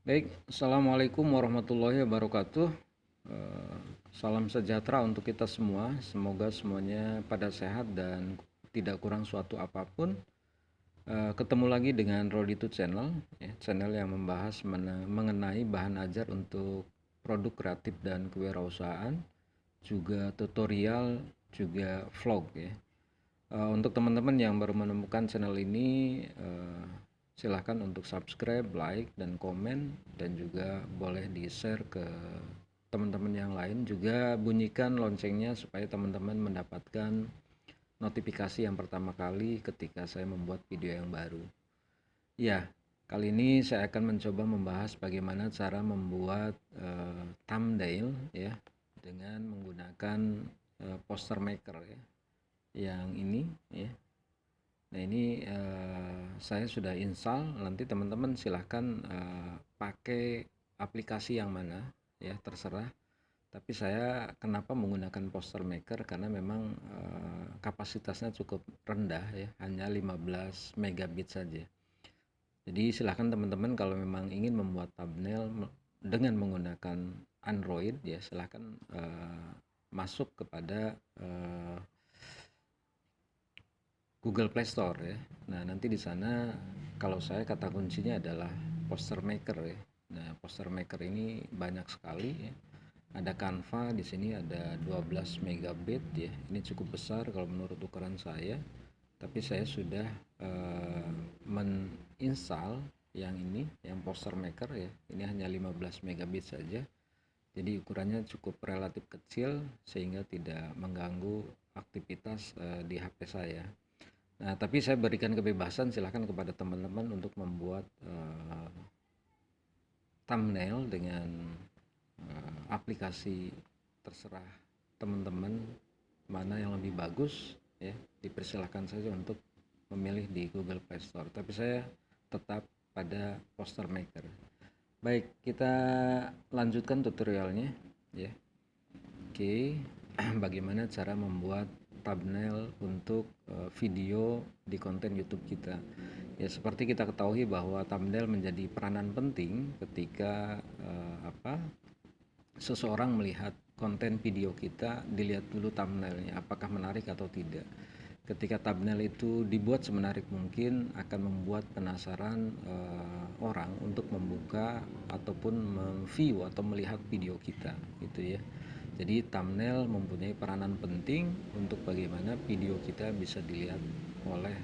Baik, Assalamualaikum warahmatullahi wabarakatuh. Salam sejahtera untuk kita semua. Semoga semuanya pada sehat dan tidak kurang suatu apapun. Ketemu lagi dengan Roditu Channel, ya, channel yang membahas mengenai bahan ajar untuk produk kreatif dan kewirausahaan, juga tutorial, juga vlog ya. Untuk teman-teman yang baru menemukan channel ini, silahkan untuk subscribe, like, dan komen, dan juga boleh di-share ke teman-teman yang lain. Juga bunyikan loncengnya supaya teman-teman mendapatkan notifikasi yang pertama kali ketika saya membuat video yang baru. Ya, kali ini saya akan mencoba membahas bagaimana cara membuat thumbnail ya dengan menggunakan poster maker ya. Yang ini ya. Nah ini saya sudah install, nanti teman-teman silahkan pakai aplikasi yang mana ya terserah. Tapi saya kenapa menggunakan poster maker karena memang kapasitasnya cukup rendah ya, hanya 15 megabit saja. Jadi silahkan teman-teman kalau memang ingin membuat thumbnail dengan menggunakan Android ya silahkan masuk kepada Google Play Store ya. Nah, nanti di sana kalau saya kata kuncinya adalah poster maker ya. Nah, poster maker ini banyak sekali ya. Ada Canva di sini ada 12 megabit ya. Ini cukup besar kalau menurut ukuran saya. Tapi saya sudah meninstall yang ini, yang poster maker ya. Ini hanya 15 megabit saja. Jadi ukurannya cukup relatif kecil sehingga tidak mengganggu aktivitas di HP saya. Nah, tapi saya berikan kebebasan silahkan kepada teman-teman untuk membuat thumbnail dengan aplikasi terserah teman-teman mana yang lebih bagus ya. Dipersilahkan saja untuk memilih di Google Play Store. Tapi saya tetap pada poster maker. Baik, kita lanjutkan tutorialnya ya. Oke, bagaimana cara membuat thumbnail untuk video di konten YouTube kita. Ya, seperti kita ketahui bahwa thumbnail menjadi peranan penting ketika seseorang melihat konten video kita, dilihat dulu thumbnailnya apakah menarik atau tidak. Ketika thumbnail itu dibuat semenarik mungkin akan membuat penasaran orang untuk membuka ataupun memview atau melihat video kita gitu ya. Jadi thumbnail mempunyai peranan penting untuk bagaimana video kita bisa dilihat oleh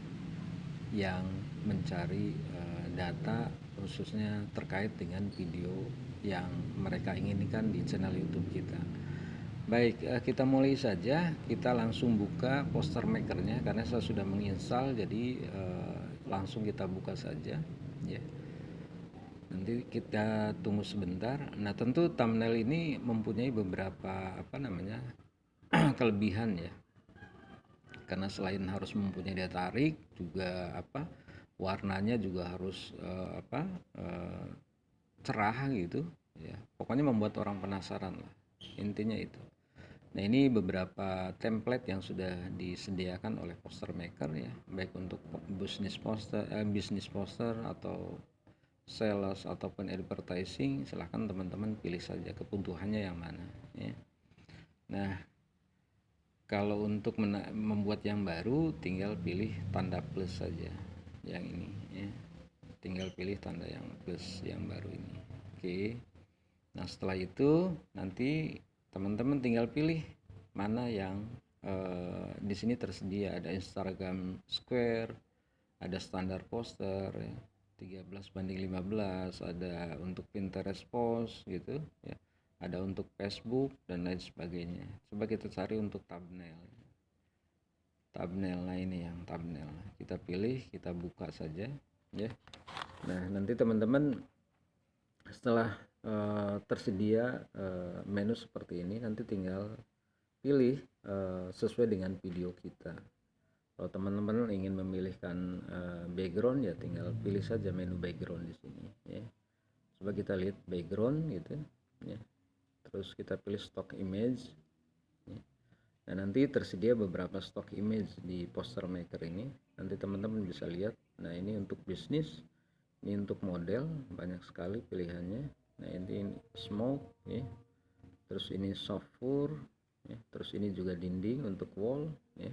yang mencari data khususnya terkait dengan video yang mereka inginkan di channel YouTube kita. Baik, kita mulai saja. Kita langsung buka poster makernya karena saya sudah menginstal, jadi langsung kita buka saja. Ya. Nanti kita tunggu sebentar. Nah, tentu thumbnail ini mempunyai beberapa kelebihan ya. Karena selain harus mempunyai daya tarik, juga warnanya juga harus cerah gitu ya. Pokoknya membuat orang penasaran lah. Intinya itu. Nah, ini beberapa template yang sudah disediakan oleh poster maker ya, baik untuk bisnis poster atau sales ataupun advertising. Silahkan teman-teman pilih saja kebutuhannya yang mana ya. Nah, kalau untuk membuat yang baru tinggal pilih tanda plus saja yang ini ya. Tinggal pilih tanda yang plus yang baru ini. Oke. Nah, setelah itu nanti teman-teman tinggal pilih mana yang di sini tersedia. Ada Instagram Square, ada standar poster ya, 13:15, ada untuk Pinterest post gitu ya. Ada untuk Facebook dan lain sebagainya. Coba kita cari untuk thumbnail. Thumbnail, nah ini yang thumbnail. Kita pilih, kita buka saja ya. Nah, nanti teman-teman setelah tersedia menu seperti ini, nanti tinggal pilih sesuai dengan video kita. Kalau teman-teman ingin memilihkan background ya tinggal pilih saja menu background di sini ya. Coba kita lihat background gitu ya. Terus kita pilih stock image ya. Nah, nanti tersedia beberapa stock image di poster maker ini. Nanti teman-teman bisa lihat. Nah, ini untuk bisnis. Ini untuk model banyak sekali pilihannya. Nah ini smoke ya, terus ini soft fur ya, terus ini juga dinding untuk wall ya,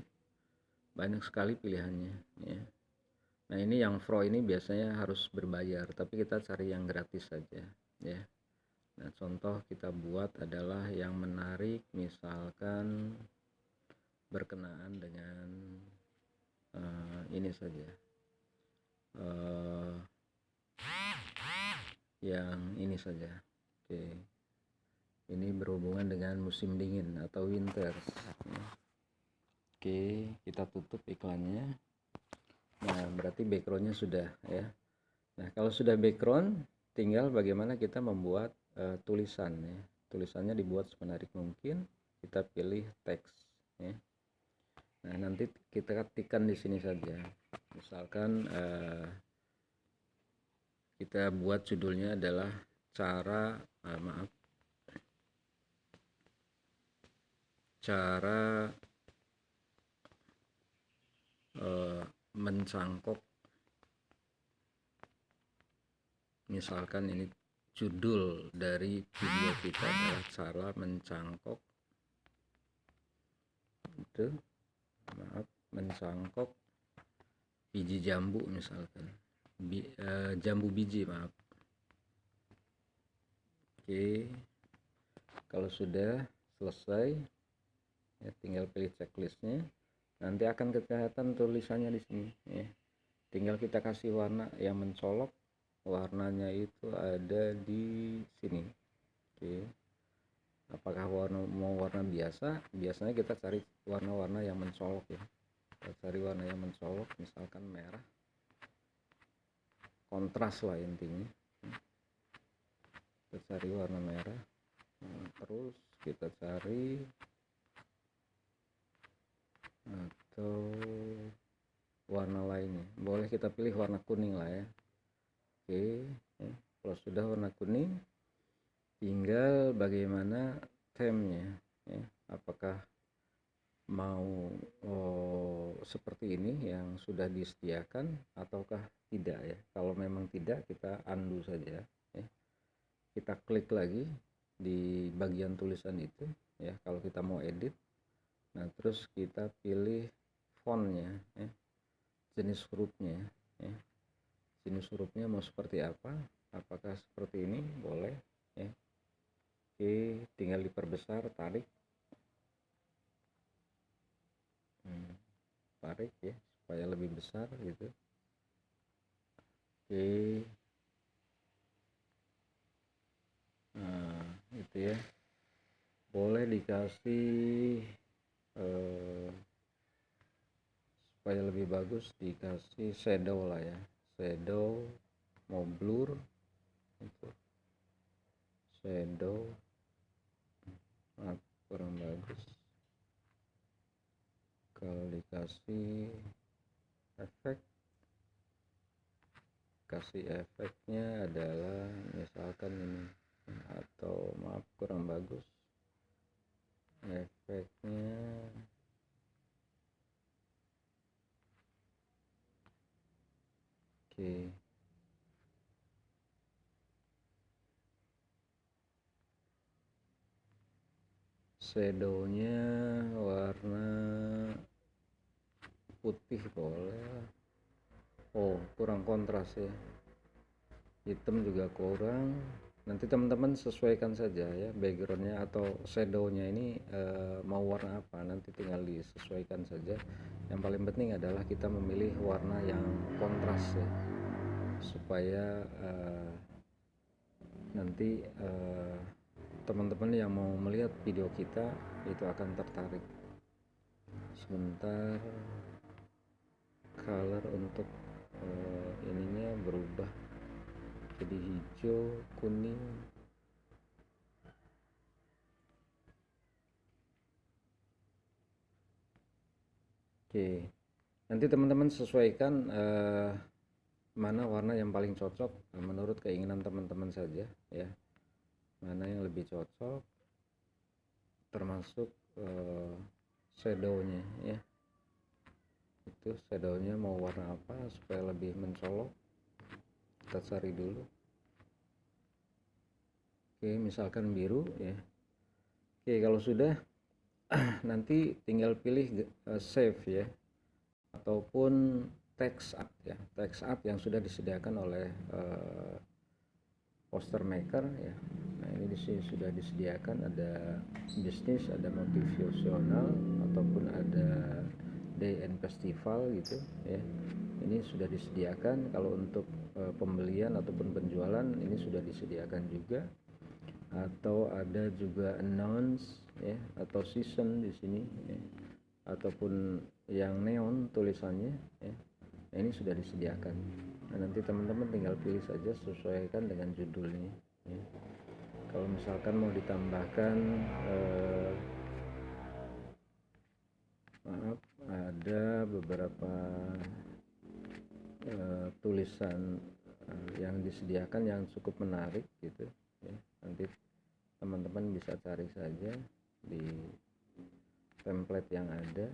banyak sekali pilihannya ya. Nah ini yang Fro ini biasanya harus berbayar, tapi kita cari yang gratis saja ya. Nah contoh kita buat adalah yang menarik, misalkan berkenaan dengan ini saja, yang ini saja. Oke, ini berhubungan dengan musim dingin atau winter. Oke, kita tutup iklannya. Nah berarti backgroundnya sudah ya. Nah kalau sudah background, tinggal bagaimana kita membuat tulisan ya. Tulisannya dibuat semenarik mungkin. Kita pilih teks ya. Nah nanti kita ketikkan di sini saja. Misalkan kita buat judulnya adalah cara mencangkok. Misalkan ini judul dari video kita adalah cara mencangkok mencangkok biji jambu, misalkan jambu biji maaf. Oke, kalau sudah selesai ya, tinggal pilih checklistnya. Nanti akan kelihatan tulisannya di sini ya. Tinggal kita kasih warna yang mencolok. Warnanya itu ada di sini. Oke, apakah mau warna biasa? Biasanya kita cari warna-warna yang mencolok ya. Kita cari warna yang mencolok, misalkan merah, kontras lah intinya. Kita cari warna merah. Terus kita cari atau warna lainnya, boleh kita pilih warna kuning lah ya. Oke ya. Kalau sudah warna kuning, tinggal bagaimana temnya ya. Apakah mau seperti ini yang sudah disediakan ataukah tidak ya. Kalau memang tidak, kita undo saja ya. Kita klik lagi di bagian tulisan itu ya kalau kita mau edit. Nah terus kita pilih fontnya ya, jenis hurufnya ya. Jenis hurufnya mau seperti apa, apakah seperti ini, boleh ya. Oke, tinggal diperbesar, tarik ya supaya lebih besar gitu. Oke, nah itu ya, boleh dikasih supaya lebih bagus dikasih shadow lah ya. Shadow mau blur itu shadow kurang bagus. Kalau dikasih efek, kasih efeknya adalah misalkan ini, atau maaf kurang bagus efeknya. Oke, shadownya warna putih boleh. Oh kurang kontras ya, hitam juga kurang. Nanti teman-teman sesuaikan saja ya backgroundnya atau shadownya ini mau warna apa, nanti tinggal disesuaikan saja. Yang paling penting adalah kita memilih warna yang kontras ya, supaya nanti teman-teman yang mau melihat video kita itu akan tertarik. Sebentar, color untuk ininya berubah jadi hijau, kuning. Oke, nanti teman-teman sesuaikan mana warna yang paling cocok menurut keinginan teman-teman saja ya. Mana yang lebih cocok, termasuk shadownya ya. Itu shadownya mau warna apa supaya lebih mencolok. kita cari dulu. Oke, misalkan biru ya. Oke, kalau sudah nanti tinggal pilih save ya, ataupun text art ya, text art yang sudah disediakan oleh poster maker ya. Nah, ini di sini sudah disediakan, ada bisnis, ada motivasional, ataupun ada day and festival gitu ya. Ini sudah disediakan. Kalau untuk pembelian ataupun penjualan ini sudah disediakan juga, atau ada juga announce ya, atau season di sini ya, ataupun yang neon tulisannya ya. Nah, ini sudah disediakan. Nah, nanti teman-teman tinggal pilih saja, sesuaikan dengan judulnya ya. Kalau misalkan mau ditambahkan maaf, ada beberapa tulisan yang disediakan yang cukup menarik gitu ya. Nanti teman-teman bisa cari saja di template yang ada.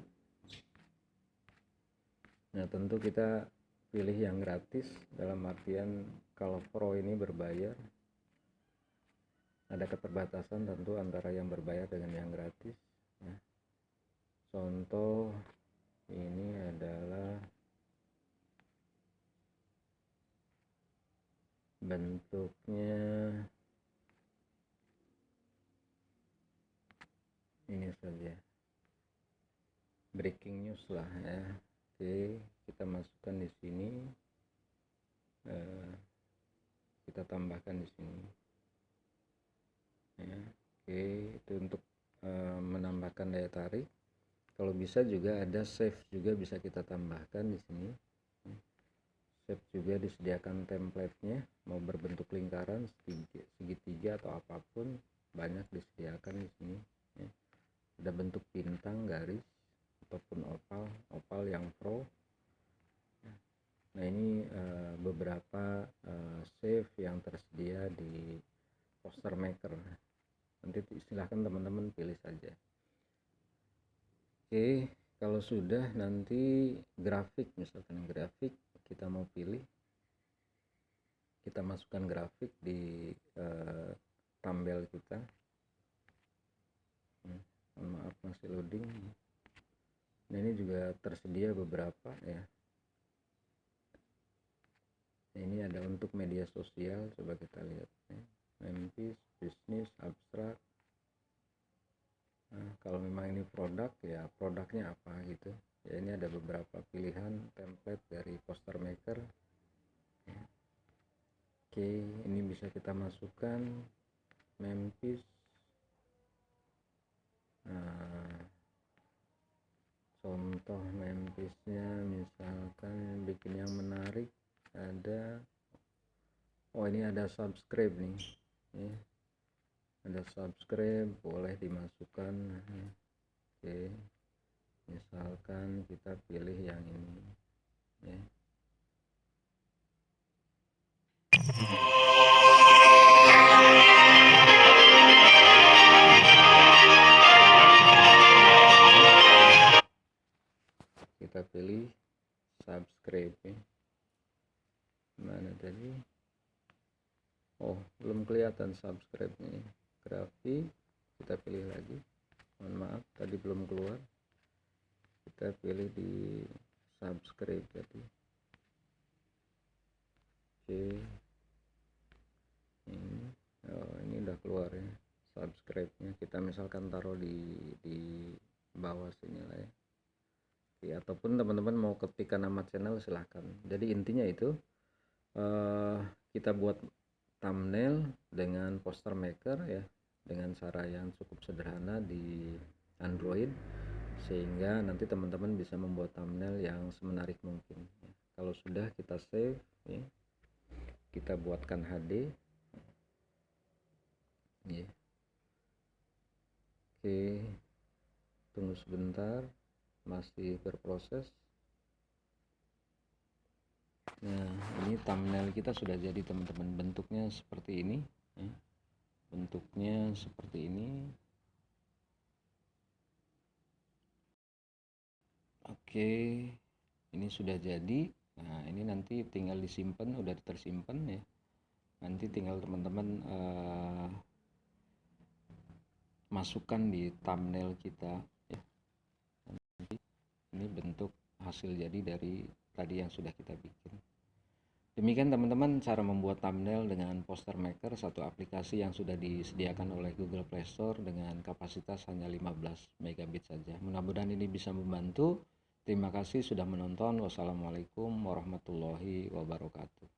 Nah, tentu kita pilih yang gratis, dalam artian kalau pro ini berbayar. Ada keterbatasan tentu antara yang berbayar dengan yang gratis ya. Contoh ini adalah bentuknya ini saja, breaking news lah ya. Oke, kita masukkan di sini, kita tambahkan di sini ya. Oke, itu untuk menambahkan daya tarik. Kalau bisa juga ada save juga bisa kita tambahkan di sini. Save juga disediakan template-nya, mau berbentuk lingkaran, segitiga atau apapun, banyak disediakan di sini ya. Ada bentuk bintang, garis, ataupun oval yang pro. Nah, ini beberapa save yang tersedia di poster maker. Nanti silahkan teman-teman pilih saja. Oke, kalau sudah nanti grafik, misalkan grafik kita mau pilih, kita masukkan grafik di thumbnail kita. Maaf, masih loading. Nah, ini juga tersedia beberapa ya. Nah, ini ada untuk media sosial, coba kita lihat ya. Memphis, bisnis, abstrak. Nah, kalau memang ini produk ya, produknya apa gitu ya. Ini ada beberapa pilihan template dari poster maker ya. Oke, ini bisa kita masukkan Memphis. Nah, contoh Memphisnya misalkan bikin yang menarik, ada ini ada subscribe nih ya. Ada subscribe, boleh dimasukkan. Oke, misalkan kita pilih yang ini ya. Kita pilih subscribe ya. Mana tadi? Oh, belum kelihatan subscribe-nya. Grafik, kita pilih lagi. Mohon maaf, tadi belum keluar. Kita pilih di subscribe tadi. Oke. Ini udah keluar ya subscribe-nya. Kita misalkan taruh di bawah sini lah ya. Oke, ataupun teman-teman mau ketikkan nama channel silahkan. Jadi intinya itu kita buat thumbnail dengan poster maker ya, dengan cara yang cukup sederhana di Android, sehingga nanti teman-teman bisa membuat thumbnail yang semenarik mungkin ya. Kalau sudah kita save ya, kita buatkan HD ya. Oke, tunggu sebentar, masih berproses. Nah, ini thumbnail kita sudah jadi teman-teman. Bentuknya seperti ini ya. Bentuknya seperti ini. Oke, ini sudah jadi. Nah, ini nanti tinggal disimpan, udah tersimpan ya. Nanti tinggal teman-teman masukkan di thumbnail kita ya. Ini bentuk hasil jadi dari tadi yang sudah kita bikin. Demikian teman-teman cara membuat thumbnail dengan Poster Maker, satu aplikasi yang sudah disediakan oleh Google Play Store dengan kapasitas hanya 15 megabit saja. Mudah-mudahan ini bisa membantu. Terima kasih sudah menonton. Wassalamualaikum warahmatullahi wabarakatuh.